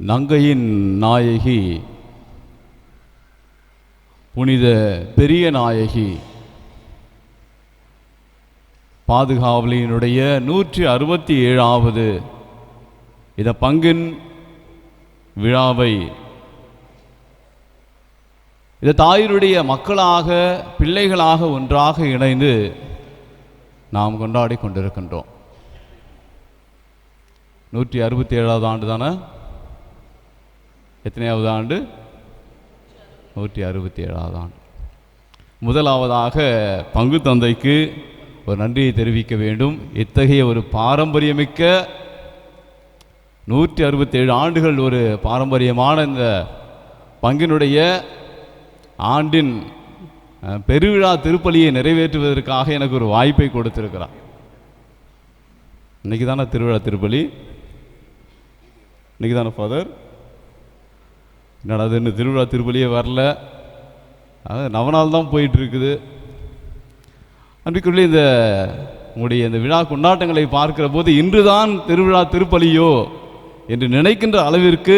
நங்கையின் நாயகி புனித பெரிய நாயகி பாதுகாவலியினுடைய 167வது இந்த பங்கின் விழாவை இந்த தாயினுடைய மக்களாக பிள்ளைகளாக ஒன்றாக இணைந்து நாம் கொண்டாடி கொண்டிருக்கின்றோம். 167வது ஆண்டு தானே? எத்தனையாவது ஆண்டு? 167வது ஆண்டு. முதலாவதாக பங்கு தந்தைக்கு ஒரு நன்றியை தெரிவிக்க வேண்டும். இத்தகைய ஒரு பாரம்பரியமிக்க 167 ஆண்டுகள் ஒரு பாரம்பரியமான இந்த பங்கினுடைய ஆண்டின் பெருவிழா திருப்பலியை நிறைவேற்றுவதற்காக எனக்கு ஒரு வாய்ப்பை கொடுத்திருக்கிறார். இன்னைக்கு தானே திருவிழா திருப்பலி? இன்னைக்கு தானே ஃபாதர்? என்னடா அது இன்னும் திருவிழா திருப்பலியே வரல, அது நவநாள் தான் போயிட்டு இருக்குது. அன்றைக்குள்ளே இந்த உங்களுடைய இந்த விழா கொண்டாட்டங்களை பார்க்கிற போது இன்றுதான் திருவிழா திருப்பலியோ என்று நினைக்கின்ற அளவிற்கு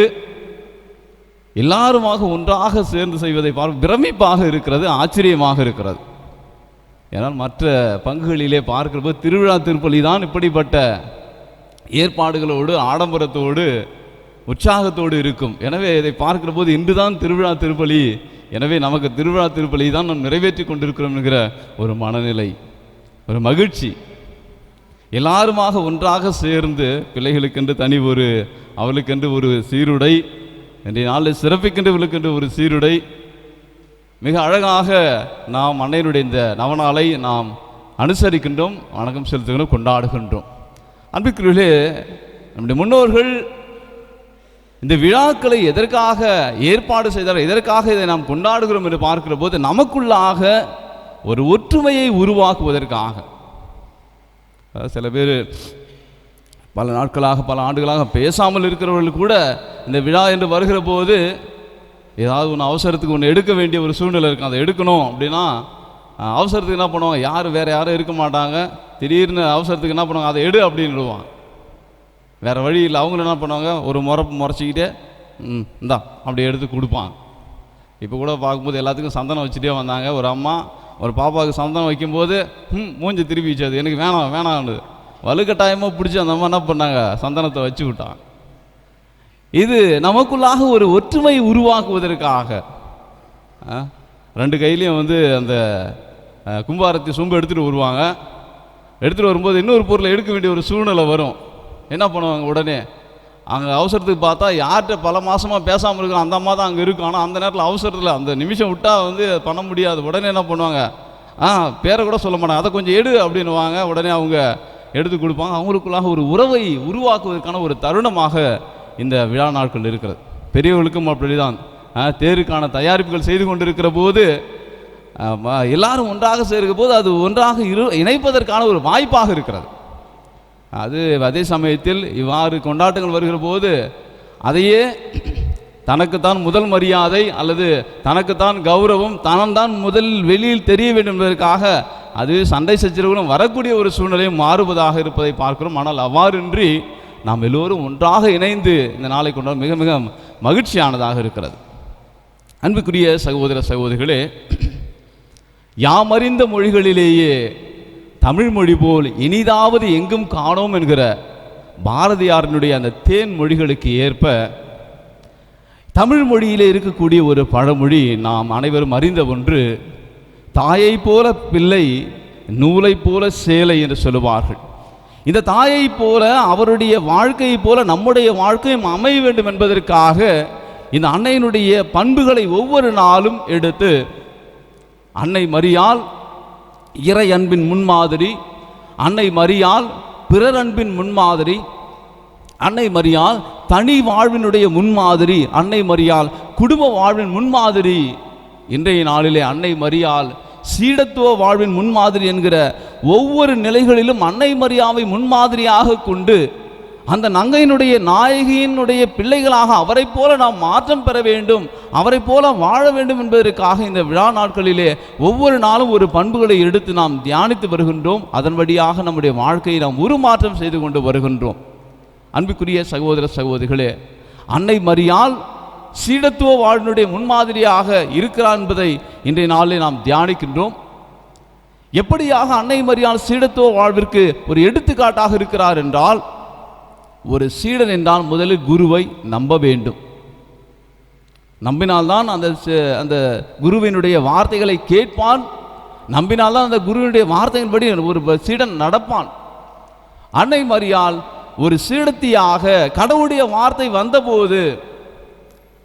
எல்லாருமாக ஒன்றாக சேர்ந்து செய்வதை பார்க்க பிரமிப்பாக இருக்கிறது, ஆச்சரியமாக இருக்கிறது. ஏன்னால் மற்ற பங்குகளிலே பார்க்கிற போது திருவிழா திருப்பலி தான் இப்படிப்பட்ட ஏற்பாடுகளோடு ஆடம்பரத்தோடு உற்சாகத்தோடு இருக்கும். எனவே இதை பார்க்கிற போது இன்றுதான் திருவிழா திருப்பலி, எனவே நமக்கு திருவிழா திருப்பலி தான் நாம் நிறைவேற்றி கொண்டிருக்கிறோம் என்கிற ஒரு மனநிலை, ஒரு மகிழ்ச்சி. எல்லாருமாக ஒன்றாக சேர்ந்து பிள்ளைகளுக்கென்று தனி ஒரு அவளுக்கென்று ஒரு சீருடை, இன்றைய நாளில் சிறப்பிக்கின்றவர்களுக்கென்று ஒரு சீருடை, மிக அழகாக நாம் அன்னையினுடைய இந்த நவநாளை நாம் அனுசரிக்கின்றோம், வணக்கம் செலுத்துகின்றோம், கொண்டாடுகின்றோம். அன்பிற்குரியவர்களே, நம்முடைய முன்னோர்கள் இந்த விழாக்களை எதற்காக ஏற்பாடு செய்தார்கள், எதற்காக இதை நாம் கொண்டாடுகிறோம் என்று பார்க்கிற போது நமக்குள்ளாக ஒரு ஒற்றுமையை உருவாக்குவதற்காக. சில பேர் பல நாட்களாக பல ஆண்டுகளாக பேசாமல் இருக்கிறவர்கள் கூட இந்த விழா என்று வருகிற போது ஏதாவது ஒன்று அவசரத்துக்கு ஒன்று எடுக்க வேண்டிய ஒரு சூழ்நிலை இருக்கும். அதை எடுக்கணும் அப்படின்னா அவசரத்துக்கு என்ன பண்ணுவாங்க, வேறு யாரும் இருக்க மாட்டாங்க, திடீர்னு அவசரத்துக்கு என்ன பண்ணுவாங்க, அதை எடு அப்படின்னுடுவாங்க. வேறு வழி இல்லை, அவங்களும் என்ன பண்ணுவாங்க, ஒரு முறைச்சிக்கிட்டே இந்தா அப்படி எடுத்து கொடுப்பாங்க. இப்போ கூட பார்க்கும்போது எல்லாத்துக்கும் சந்தனம் வச்சுட்டே வந்தாங்க. ஒரு அம்மா ஒரு பாப்பாவுக்கு சந்தனம் வைக்கும்போது மூஞ்சி திருப்பி வச்சது, எனக்கு வேணாம்னு வலுக்கட்டாயமாக பிடிச்சி அந்த அம்மா என்ன பண்ணாங்க, சந்தனத்தை வச்சு விட்டாங்க. இது நமக்குள்ளாக ஒரு ஒற்றுமை உருவாக்குவதற்காக. 2 கையிலையும் அந்த கும்பாரத்தி சொம்பு எடுத்துகிட்டு வருவாங்க. எடுத்துகிட்டு வரும்போது இன்னொரு பொருளை எடுக்க வேண்டிய ஒரு சூழ்நிலை வரும். என்ன பண்ணுவாங்க, உடனே அங்கே அவசரத்துக்கு பார்த்தா யார்கிட்ட பல மாதமாக பேசாமல் இருக்கிறோம் அந்த அம்மா தான் அங்கே இருக்கும். ஆனால் அந்த நேரத்தில் அவசரத்தில் அந்த நிமிஷம் விட்டால் பண்ண முடியாது. உடனே என்ன பண்ணுவாங்க, பேரை கூட சொல்ல மாட்டாங்க, அதை கொஞ்சம் எடு அப்படின்னுவாங்க. உடனே அவங்க எடுத்து கொடுப்பாங்க. அவங்களுக்குள்ளாக ஒரு உறவை உருவாக்குவதற்கான ஒரு தருணமாக இந்த விழா நாட்கள் இருக்கிறது. பெரியவர்களுக்கும் அப்படிதான் தேருக்கான தயாரிப்புகள் செய்து கொண்டிருக்கிற போது எல்லாரும் ஒன்றாக சேர்க்கிற போது அது ஒன்றாக இணைப்பதற்கான ஒரு வாய்ப்பாக இருக்கிறது. அதே சமயத்தில் இவ்வாறு கொண்டாட்டங்கள் வருகிற போது அதையே தனக்குத்தான் முதல் மரியாதை அல்லது தனக்குத்தான் கௌரவம், தான் முதலில் வெளியில் தெரிய வேண்டும் என்பதற்காக அது சண்டை சச்சரவுகளும் வரக்கூடிய ஒரு சூழ்நிலையும் மாறுவதாக இருப்பதை பார்க்கிறோம். ஆனால் அவ்வாறின்றி நாம் எல்லோரும் ஒன்றாக இணைந்து இந்த நாளை கொண்டாட மிக மிக மகிழ்ச்சியானதாக இருக்கிறது. அன்புக்குரிய சகோதர சகோதரிகளே, யாமறிந்த மொழிகளிலேயே தமிழ் மொழி போல் இனிதாவது எங்கும் காணோம் என்கிற பாரதியாரினுடைய அந்த தேன் மொழிகளுக்கு ஏற்ப தமிழ் மொழியிலே இருக்கக்கூடிய ஒரு பழமொழி நாம் அனைவரும் அறிந்த ஒன்று, தாயை போல பிள்ளை நூலை போல சேலை என்று சொல்லுவார்கள். இந்த தாயை போல அவருடைய வாழ்க்கையை போல நம்முடைய வாழ்க்கையும் அமைய வேண்டும் என்பதற்காக இந்த அன்னையினுடைய பண்புகளை ஒவ்வொரு நாளும் எடுத்து அன்னை மரியாள் இறை அன்பின் முன்மாதிரி, அன்னை மரியாள் பிறர் அன்பின் முன்மாதிரி, அன்னை மரியாள் தனி வாழ்வினுடைய முன்மாதிரி, அன்னை மரியாள் குடும்ப வாழ்வின் முன்மாதிரி, இன்றைய நாளிலே அன்னை மரியாள் சீடத்துவ வாழ்வின் முன்மாதிரி என்கிற ஒவ்வொரு நிலைகளிலும் அன்னை மரியாவை முன்மாதிரியாக கொண்டு அந்த நங்கையினுடைய நாயகியினுடைய பிள்ளைகளாக அவரை போல நாம் மாற்றம் பெற வேண்டும், அவரை போல வாழ வேண்டும் என்பதற்காக இந்த விழா நாட்களிலே ஒவ்வொரு நாளும் ஒரு பண்புகளை எடுத்து நாம் தியானித்து வருகின்றோம். அதன் வழியாக நம்முடைய வாழ்க்கையை நாம் உருமாற்றம் செய்து கொண்டு வருகின்றோம். அன்புக்குரிய சகோதர சகோதரிகளே, அன்னை மரியாள் சீடத்துவ வாழ்வினுடைய முன்மாதிரியாக இருக்கிறார் என்பதை இன்றைய நாளில் நாம் தியானிக்கின்றோம். எப்படியாக அன்னை மரியாள் சீடத்துவ வாழ்விற்கு ஒரு எடுத்துக்காட்டாக இருக்கிறார் என்றால், ஒரு சீடன் என்றால் முதலில் குருவை நம்ப வேண்டும். நம்பினால்தான் அந்த குருவினுடைய வார்த்தைகளை கேட்பான். நம்பினால்தான் அந்த குருவினுடைய வார்த்தையின்படி ஒரு சீடன் நடப்பான். அன்னை மரியாள் ஒரு சீடத்தியாக கடவுளுடைய வார்த்தை வந்தபோது,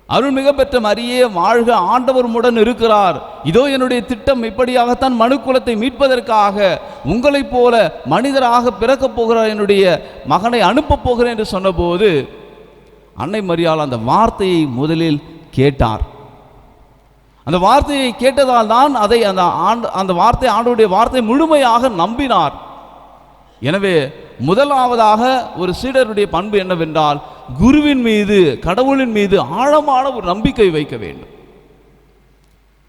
அருள்மிக பெற்ற மரியே வாழ்க, ஆண்டவர் உடன் இருக்கிறார், இதோ என்னுடைய திட்டம் இப்படியாகத்தான் மனுக்குலத்தை மீட்பதற்காக உங்களைப் போல மனிதராக பிறக்கப் போகிறார், என்னுடைய மகனை அனுப்பப் போகிறேன் என்று சொன்னபோது அன்னை மரியாள் அந்த வார்த்தையை முதலில் கேட்டார். அந்த வார்த்தையை கேட்டதால் தான் அதை அந்த வார்த்தை ஆண்டவருடைய வார்த்தை முழுமையாக நம்பினார். எனவே முதலாவதாக ஒரு சீடருடைய பண்பு என்னவென்றால், குருவின் மீது, கடவுளின் மீது ஆழமான ஒரு நம்பிக்கை வைக்க வேண்டும்.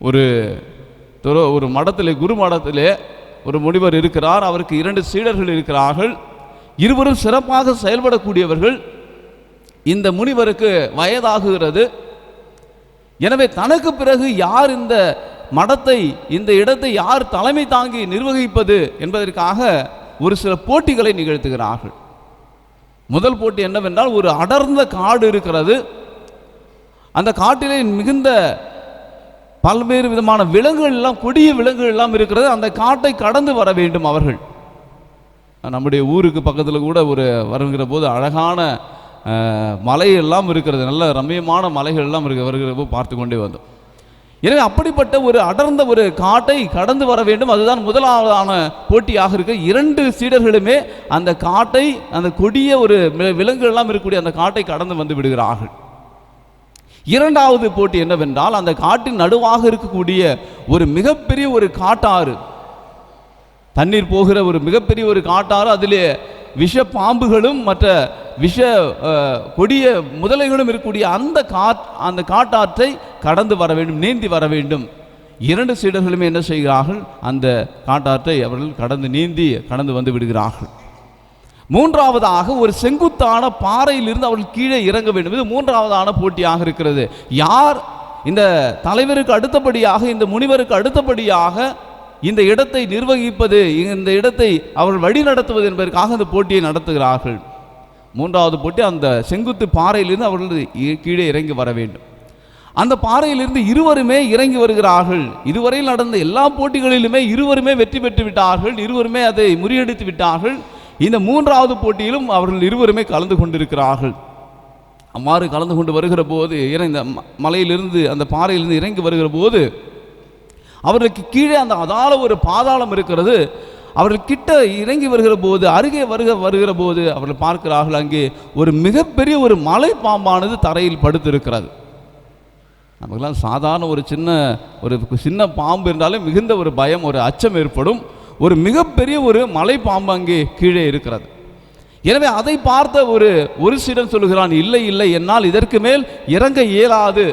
ஒரு மடத்திலே, குரு மடத்திலே ஒரு முனிவர் இருக்கிறார். அவருக்கு 2 சீடர்கள் இருக்கிறார்கள். இருவரும் சிறப்பாக செயல்படக்கூடியவர்கள். இந்த முனிவருக்கு வயதாகுகிறது. எனவே தனக்கு பிறகு யார் இந்த மடத்தை, இந்த இடத்தை யார் தலைமை தாங்கி நிர்வகிப்பது என்பதற்காக ஒரு சில போட்டிகளை நிகழ்த்துகிறார்கள். முதல் போட்டி என்னவென்றால், ஒரு அடர்ந்த காடு இருக்கிறது. அந்த காட்டிலே மிகுந்த பல்வேறு விதமான விலங்குகள் எல்லாம், கொடிய விலங்குகள் எல்லாம் இருக்கிறது. அந்த காட்டை கடந்து வர வேண்டும் அவர்கள். நம்முடைய ஊருக்கு பக்கத்தில் கூட வருகிற போது அழகான மலையெல்லாம் இருக்கிறது, நல்ல ரம்மியமான மலைகள் எல்லாம் வருகிற போது பார்த்து கொண்டே வந்தோம். எனவே அப்படிப்பட்ட ஒரு அடர்ந்த ஒரு காட்டை கடந்து வர வேண்டும். அதுதான் முதலாவதான போட்டியாக இருக்கு. 2 சீடர்களுமே அந்த காட்டை, அந்த கொடிய ஒரு விலங்குகள் எல்லாம் இருக்கக்கூடிய அந்த காட்டை கடந்து வந்து விடுகிறார்கள். இரண்டாவது போட்டி என்னவென்றால், அந்த காட்டின் நடுவாக இருக்கக்கூடிய ஒரு மிகப்பெரிய ஒரு காட்டாறு, தண்ணீர் போகிற ஒரு மிகப்பெரிய ஒரு காட்டாறு, அதிலே விஷ பாம்புகளும் மற்ற விஷ கொடிய முதலைகளும் இருக்கக்கூடிய அந்த காட்டாற்றை கடந்து வர வேண்டும், நீந்தி வர வேண்டும். 2 சீடர்களுமே என்ன செய்கிறார்கள், அந்த காட்டாற்றை அவர்கள் கடந்து வந்து விடுகிறார்கள். மூன்றாவதாக ஒரு செங்குத்தான பாறையிலிருந்து அவர்கள் கீழே இறங்க வேண்டும். இது மூன்றாவதான போட்டியாக இருக்கிறது. யார் இந்த தலைவருக்கு அடுத்தபடியாக, இந்த முனிவருக்கு அடுத்தபடியாக இந்த இடத்தை நிர்வகிப்பது, இந்த இடத்தை அவர்கள் வழி நடத்துவது என்பதற்காக அந்த போட்டியை நடத்துகிறார்கள். மூன்றாவது போட்டி, அந்த செங்குத்து பாறையிலிருந்து அவர்கள் கீழே இறங்கி வர வேண்டும். அந்த பாறையிலிருந்து இருவருமே இறங்கி வருகிறார்கள். இதுவரையில் நடந்த எல்லா போட்டிகளிலுமே இருவருமே வெற்றி பெற்று விட்டார்கள், இருவருமே அதை முறியடித்து விட்டார்கள். இந்த மூன்றாவது போட்டியிலும் அவர்கள் இருவருமே கலந்து கொண்டிருக்கிறார்கள். அவ்வாறு கலந்து கொண்டு வருகிற போது, இந்த மலையிலிருந்து, அந்த பாறையிலிருந்து இறங்கி வருகிற போது அவர்களுக்கு கீழே அந்த அதால ஒரு பாதாளம் இருக்கிறது. அவர்கள் கிட்ட இறங்கி வருகிற போது, அருகே வருகிற போது அவர்கள் பார்க்கிறார்கள், அங்கே ஒரு மிகப்பெரிய ஒரு மலை பாம்பானது தரையில் படுத்திருக்கிறது. நமக்கெல்லாம் சாதாரண ஒரு சின்ன பாம்பு என்றாலே மிகுந்த ஒரு பயம், ஒரு அச்சம் ஏற்படும். ஒரு மிகப்பெரிய ஒரு மலை பாம்பு அங்கே கீழே இருக்கிறது. எனவே அதை பார்த்த ஒரு சீடன் சொல்கிறான், இல்லை இல்லை, என்னால் இதற்கு மேல் இறங்க இயலாது,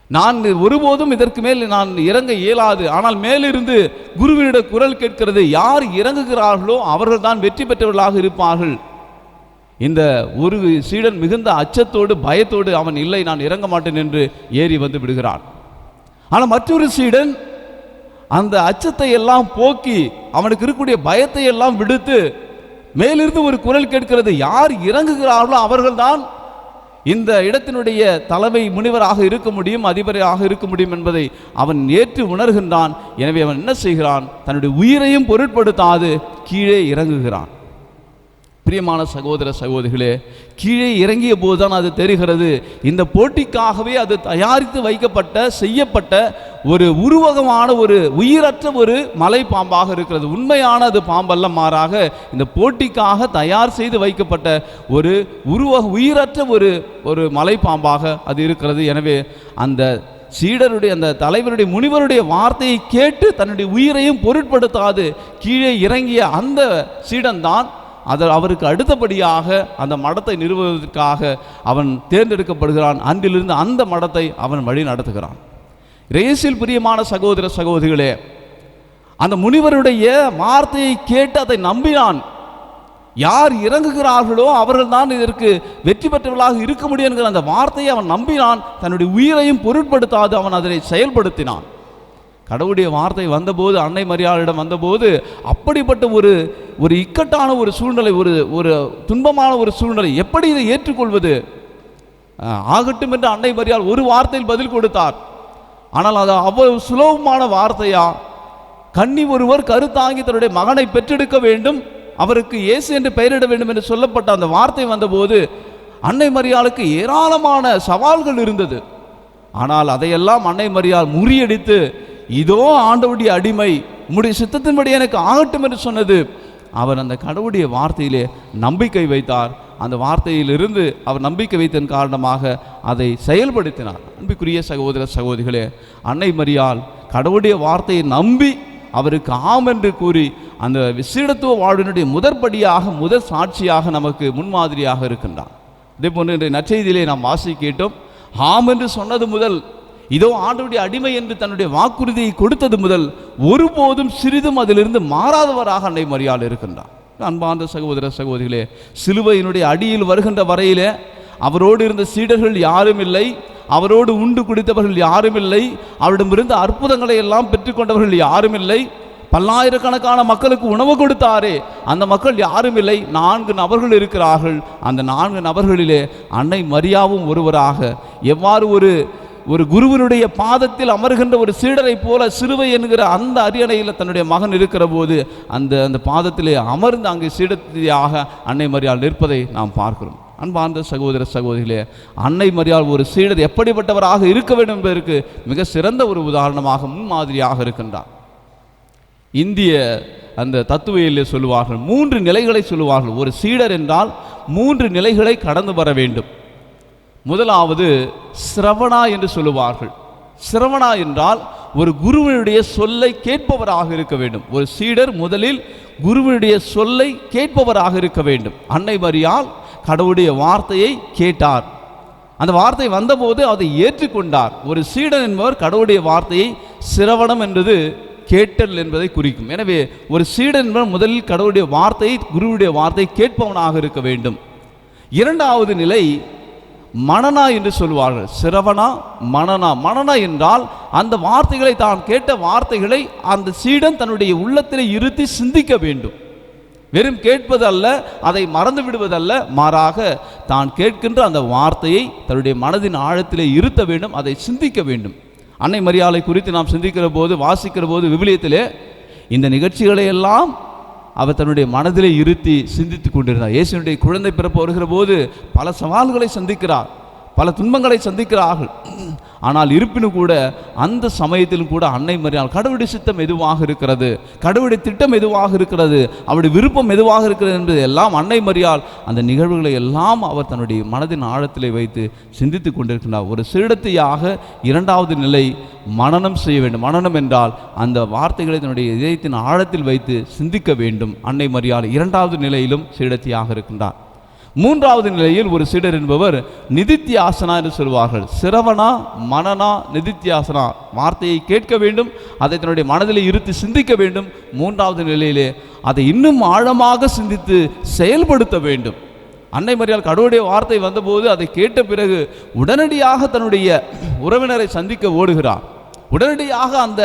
நான் ஒருபோதும் இதற்கு மேல் நான் இறங்க இயலாது. ஆனால் மேலிருந்து குருவினிட குரல் கேட்கிறது, யார் இறங்குகிறார்களோ அவர்கள் தான் வெற்றி பெற்றவர்களாக இருப்பார்கள். இந்த ஒரு சீடன் மிகுந்த அச்சத்தோடு பயத்தோடு அவன், இல்லை நான் இறங்க மாட்டேன் என்று ஏறி வந்து விடுகிறான். ஆனால் மற்றொரு சீடன் அந்த அச்சத்தை எல்லாம் போக்கி, அவனுக்கு இருக்கக்கூடிய பயத்தை எல்லாம் விடுத்து, மேலிருந்து ஒரு குரல் கேட்கிறது, யார் இறங்குகிறார்களோ அவர்கள்தான் இந்த இடத்தினுடைய தலைமை முனிவராக இருக்க முடியும், அதிபராக இருக்க முடியும் என்பதை அவன் ஏற்று உணர்கின்றான். எனவே அவன் என்ன செய்கிறான், தன்னுடைய உயிரையும் பொருட்படுத்தாது கீழே இறங்குகிறான். பிரியமான சகோதர சகோதரிகளே, கீழே இறங்கிய போதுதான் அது தெரிகிறது, இந்த போட்டிக்காகவே அது தயாரித்து வைக்கப்பட்ட, செய்யப்பட்ட ஒரு உருவகமான, ஒரு உயிரற்ற ஒரு மலை பாம்பாக இருக்கிறது. உண்மையான அது பாம்பல்ல, மாறாக இந்த போட்டிக்காக தயார் செய்து வைக்கப்பட்ட ஒரு உயிரற்ற ஒரு மலை பாம்பாக அது இருக்கிறது. எனவே அந்த சீடருடைய, அந்த தலைவருடைய, முனிவருடைய வார்த்தையை கேட்டு தன்னுடைய உயிரையும் பொருட்படுத்தாது கீழே இறங்கிய அந்த சீடன் தான் அவருக்கு அடுத்தபடியாக அந்த மடத்தை நிறுவுவதற்காக அவன் தேர்ந்தெடுக்கப்படுகிறான். அன்றிலிருந்து அந்த மடத்தை அவன் வழி நடத்துகிறான். இயேசுவில் பிரியமான சகோதர சகோதரிகளே, அந்த முனிவருடைய வார்த்தையை கேட்டு அதை நம்பினான். யார் இறங்குகிறார்களோ அவர்கள் தான் இதற்கு வெற்றி பெற்றவர்களாக இருக்க முடியும் என்கிற அந்த வார்த்தையை அவன் நம்பினான். தன்னுடைய உயிரையும் பொருட்படுத்தாது அவன் அதனை செயல்படுத்தினான். கடவுளுடைய வார்த்தை வந்தபோது, அன்னை மரியாளிடம் வந்தபோது, அப்படிப்பட்ட ஒரு இக்கட்டான ஒரு சூழ்நிலை, ஒரு துன்பமான ஒரு சூழ்நிலை, எப்படி இதை ஏற்றுக்கொள்வது? ஆகட்டும் என்று அன்னை மரியாள் ஒரு வார்த்தையில் பதில் கொடுத்தார். ஆனால் அது அவ்வளவு சுலபமான வார்த்தையா? கன்னி ஒருவர் கருத்தாங்கி தன்னுடைய மகனை பெற்றெடுக்க வேண்டும், அவருக்கு இயேசு என்று பெயரிட வேண்டும் என்று சொல்லப்பட்ட அந்த வார்த்தை வந்தபோது அன்னை மரியாளுக்கு ஏராளமான சவால்கள் இருந்தது. ஆனால் அதையெல்லாம் அன்னை மரியாள் முறியடித்து, இதோ ஆண்டவருடைய அடிமை, உம்முடைய சித்தத்தின்படி எனக்கு ஆகட்டும் என்று சொன்னது. அவர் அந்த கடவுளுடைய வார்த்தையிலே நம்பிக்கை வைத்தார். அந்த வார்த்தையிலிருந்து அவர் நம்பிக்கை வைத்ததன் காரணமாக அதை செயல்படுத்தினார். அன்புக்குரிய சகோதர சகோதரிகளே, அன்னை மரியாள் கடவுளுடைய வார்த்தையை நம்பி அவருக்கு ஆம் என்று கூறி அந்த விசேடத்துவ வாழ்வினுடைய முதற் சாட்சியாக நமக்கு முன்மாதிரியாக இருக்கின்றார். இதே போன்று இன்றைய நற்செய்தியிலே நாம் வாசி கேட்டோம். ஆம் என்று சொன்னது முதல், இதோ ஆண்டவருடைய அடிமை என்று தன்னுடைய வாக்குறுதியை கொடுத்தது முதல் ஒருபோதும் சிறிதும் அதிலிருந்து மாறாதவராக அன்னை மரியாள் இருக்கின்றார். அன்பார்ந்த சகோதர சகோதரிகளே, சிலுவையினுடைய அடியில் வருகின்ற வரையிலே அவரோடு இருந்த சீடர்கள் யாரும் இல்லை, அவரோடு உண்டு குடித்தவர்கள் யாரும் இல்லை, அவரிடமிருந்து அற்புதங்களை எல்லாம் பெற்றுக்கொண்டவர்கள் யாரும் இல்லை, பல்லாயிரக்கணக்கான மக்களுக்கு உணவு கொடுத்தாரே அந்த மக்கள் யாரும் இல்லை. 4 நபர்கள் இருக்கிறார்கள். அந்த 4 நபர்களிலே அன்னை மரியாவும் ஒருவராக. எவ்வாறு ஒரு குருவினுடைய பாதத்தில் அமர்கின்ற ஒரு சீடரை போல சிலுவை என்கிற அந்த அரியணையில் தன்னுடைய மகன் இருக்கிற போது அந்த பாதத்திலே அமர்ந்து அங்கே சீடத்தியாக அன்னை மரியாள் நிற்பதை நாம் பார்க்கிறோம். அன்பார்ந்த சகோதர சகோதரிகளே, அன்னை மரியாள் ஒரு சீடர் எப்படிப்பட்டவராக இருக்க வேண்டும் என்பதற்கு மிக சிறந்த ஒரு உதாரணமாக, முன்மாதிரியாக இருக்கின்றார். இந்திய அந்த தத்துவியலில் சொல்லுவார்கள், 3 நிலைகளை சொல்லுவார்கள். ஒரு சீடர் என்றால் 3 நிலைகளை கடந்து வர வேண்டும். முதலாவது சிரவணா என்று சொல்லுவார்கள். சிரவணா என்றால் ஒரு குருவினுடைய சொல்லை கேட்பவராக இருக்க வேண்டும். ஒரு சீடர் முதலில் குருவினுடைய சொல்லை கேட்பவராக இருக்க வேண்டும். அன்னை மரியாள் கடவுளுடைய வார்த்தையை கேட்டார். அந்த வார்த்தை வந்தபோது அதை ஏற்றுக்கொண்டார். ஒரு சீடன் என்பவர் கடவுளுடைய வார்த்தையை, சிரவணம் என்பது கேட்டல் என்பதை குறிக்கும். எனவே ஒரு சீடன் என்பவர் முதலில் கடவுளுடைய வார்த்தையை, குருவுடைய வார்த்தையை கேட்பவனாக இருக்க வேண்டும். இரண்டாவது நிலை மனனா என்று சொல்வார்கள். சிரவணா, மனனா. மனனா என்றால் அந்த வார்த்தைகளை, தான் கேட்ட வார்த்தைகளை அந்த சீடன் தன்னுடைய உள்ளத்திலே இருத்தி சிந்திக்க வேண்டும். வெறும் கேட்பது அல்ல, அதை மறந்து விடுவதல்ல, மாறாக தான் கேட்கின்ற அந்த வார்த்தையை தன்னுடைய மனதின் ஆழத்திலே இருத்த வேண்டும், அதை சிந்திக்க வேண்டும். அன்னை மரியாளை குறித்து நாம் சிந்திக்கிற போது, வாசிக்கிற போது விவிலியத்திலே இந்த நிகழ்ச்சிகளை எல்லாம் அவர் தன்னுடைய மனதிலே இருத்தி சிந்தித்து கொண்டிருந்தார். இயேசுனுடைய குழந்தை பிறப்பு வருகிற போது பல சவால்களை சந்திக்கிறார், பல துன்பங்களை சந்திக்கிறார்கள். ஆனால் இருப்பினும் கூட அந்த சமயத்திலும் கூட அன்னை மரியாள் கடவுளுடைய சித்தம் எதுவாக இருக்கிறது, கடவுளுடைய திட்டம் எதுவாக இருக்கிறது, அவருடைய விருப்பம் எதுவாக இருக்கிறது என்பது எல்லாம் அன்னை மரியாள் அந்த நிகழ்வுகளை எல்லாம் அவர் தன்னுடைய மனதின் ஆழத்திலே வைத்து சிந்தித்து கொண்டிருக்கிறார். ஒரு சீடத்தையாக இரண்டாவது நிலை மனனம் செய்ய வேண்டும். மனனம் என்றால் அந்த வார்த்தைகளை தன்னுடைய இதயத்தின் ஆழத்தில் வைத்து சிந்திக்க வேண்டும். அன்னை மரியாள் இரண்டாவது நிலையிலும் சீடத்தியாக இருக்கின்றார். மூன்றாவது நிலையில் ஒரு சீடர் என்பவர் நிதித்தியாசனா என்று சொல்வார்கள். சிரவணா, மனனா, நிதித்தியாசனா. வார்த்தையை கேட்க வேண்டும், அதை தன்னுடைய மனதில் இருத்தி சிந்திக்க வேண்டும். மூன்றாவது நிலையிலே அதை இன்னும் ஆழமாக சிந்தித்து செயல்படுத்த வேண்டும். அன்னை மரியாள் கடவுளுடைய வார்த்தை வந்தபோது அதை கேட்ட பிறகு உடனடியாக தன்னுடைய உறவினரை சந்திக்க ஓடுகிறார். உடனடியாக அந்த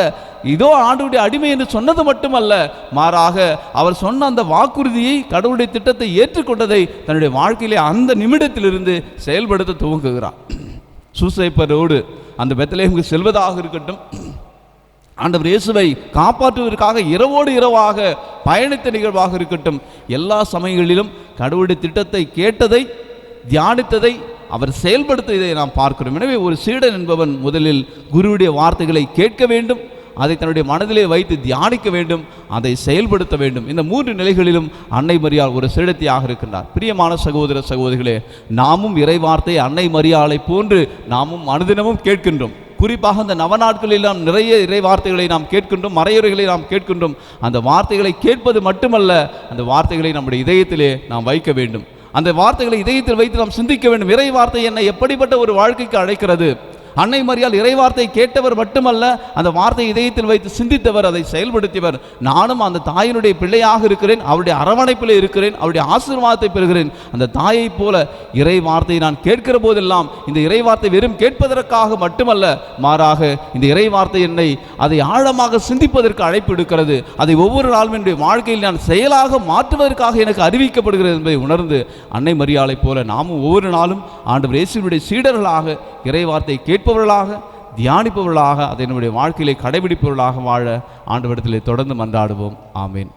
இதோ ஆண்டவருடைய அடிமை என்று சொன்னது மட்டுமல்ல, மாறாக அவர் சொன்ன அந்த வாக்குறுதியை, கடவுளுடைய திட்டத்தை ஏற்றுக்கொண்டதை தன்னுடைய வாழ்க்கையிலே அந்த நிமிடத்திலிருந்து செயல்படுத்த துவங்குகிறார். சூசைப்பரோடு அந்த பெத்லகேமுக்கு செல்வதாக இருக்கட்டும், ஆண்டவர் இயேசுவை காப்பாற்றுவதற்காக இரவோடு இரவாக பயணித்த நிகழ்வாக இருக்கட்டும், எல்லா சமயங்களிலும் கடவுளுடைய திட்டத்தை கேட்டதை, தியானித்ததை அவர் செயல்படுத்தியதை நாம் பார்க்கிறோம். எனவே ஒரு சீடன் என்பவன் முதலில் குருவுடைய வார்த்தைகளை கேட்க வேண்டும், அதை தன்னுடைய மனதிலே வைத்து தியானிக்க வேண்டும், அதை செயல்படுத்த வேண்டும். இந்த 3 நிலைகளிலும் அன்னை மரியாள் ஒரு சீடத்தியாக இருக்கின்றார். பிரியமான சகோதர சகோதரிகளே, நாமும் இறை வார்த்தையை அன்னை மரியாளை போன்று நாமும் அனுதினமும் கேட்கின்றோம். குறிப்பாக அந்த நவநாட்களில் நாம் நிறைய இறை வார்த்தைகளை நாம் கேட்கின்றோம், மறையுறைகளை நாம் கேட்கின்றோம். அந்த வார்த்தைகளை கேட்பது மட்டுமல்ல, அந்த வார்த்தைகளை நம்முடைய இதயத்திலே நாம் வைக்க வேண்டும். அந்த வார்த்தைகளை இதயத்தில் வைத்து நாம் சிந்திக்க வேண்டும். இறை வார்த்தை என்னை எப்படிப்பட்ட ஒரு வாழ்க்கைக்கு அழைக்கிறது, அன்னை மரியாள் இறைவார்த்தை கேட்டவர் மட்டுமல்ல, அந்த வார்த்தையை இதயத்தில் வைத்து சிந்தித்தவர், அதை செயல்படுத்தியவர். நானும் அந்த தாயினுடைய பிள்ளையாக இருக்கிறேன், அவருடைய அரவணைப்பில் இருக்கிறேன், அவருடைய ஆசீர்வாதத்தை பெறுகிறேன். அந்த தாயை போல இறை வார்த்தையை நான் கேட்கிற போதெல்லாம் இந்த இறை வார்த்தை வெறும் கேட்பதற்காக மட்டுமல்ல, மாறாக இந்த இறை வார்த்தை என்னை அதை ஆழமாக சிந்திப்பதற்கு அழைப்பு எடுக்கிறது. அதை ஒவ்வொரு நாளும் என்னுடைய வாழ்க்கையில் நான் செயலாக மாற்றுவதற்காக எனக்கு அறிவிக்கப்படுகிறது என்பதை உணர்ந்து அன்னை மரியாளை போல நாமும் ஒவ்வொரு நாளும் ஆண்டவர் இயேசுவினுடைய சீடர்களாக இறை வார்த்தை கேட்பவர்களாக, தியானிப்பவர்களாக, அதை நம்முடைய வாழ்க்கையிலே கடைபிடிப்பவர்களாக வாழ ஆண்டவரிடத்திலே தொடர்ந்து மன்றாடுவோம். ஆமீன்.